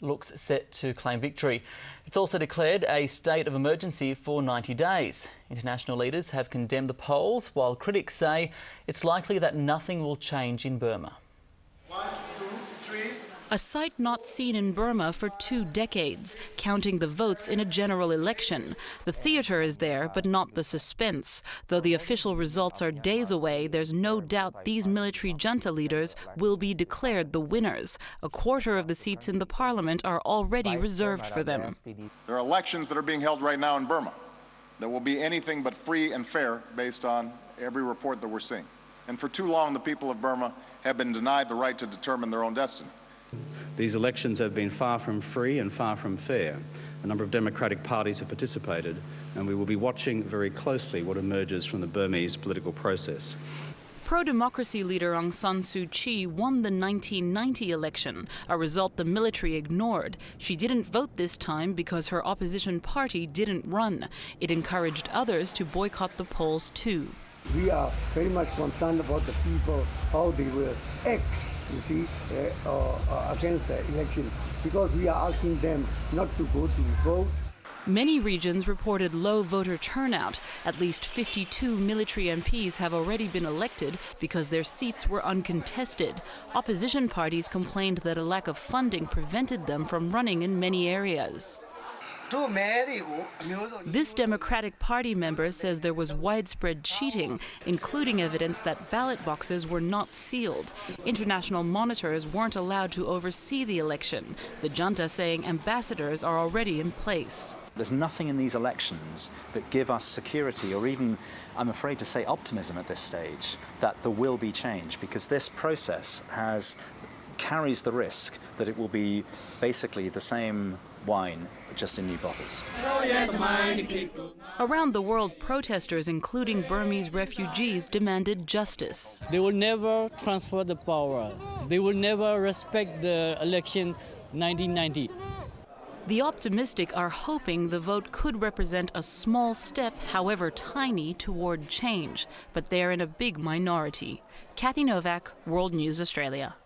looks set to claim victory. It's also declared a state of emergency for 90 days. International leaders have condemned the polls, while critics say it's likely that nothing will change in Burma. 1, 2, 3. A sight not seen in Burma for 2 decades, counting the votes in a general election. The theatre is there, but not the suspense. Though the official results are days away, there's no doubt these military junta leaders will be declared the winners. A quarter of the seats in the parliament are already reserved for them. There are elections that are being held right now in Burma that will be anything but free and fair based on every report that we're seeing. And for too long, the people of Burma have been denied the right to determine their own destiny. These elections have been far from free and far from fair. A number of democratic parties have participated, and we will be watching very closely what emerges from the Burmese political process. Pro-democracy leader Aung San Suu Kyi won the 1990 election, a result the military ignored. She didn't vote this time because her opposition party didn't run. It encouraged others to boycott the polls too. We are very much concerned about the people, how they will act, you see, against the election, because we are asking them not to go to vote. Many regions reported low voter turnout. At least 52 military MPs have already been elected because their seats were uncontested. Opposition parties complained that a lack of funding prevented them from running in many areas. This Democratic Party member says there was widespread cheating, including evidence that ballot boxes were not sealed. International monitors weren't allowed to oversee the election, the junta saying ambassadors are already in place. There's nothing in these elections that give us security or even, I'm afraid to say, optimism at this stage that there will be change, because this process carries the risk that it will be basically the same wine, just in new bottles. Around the world, protesters, including Burmese refugees, demanded justice. They will never transfer the power. They will never respect the election 1990. The optimistic are hoping the vote could represent a small step, however tiny, toward change. But they're in a big minority. Kathy Novak, World News Australia.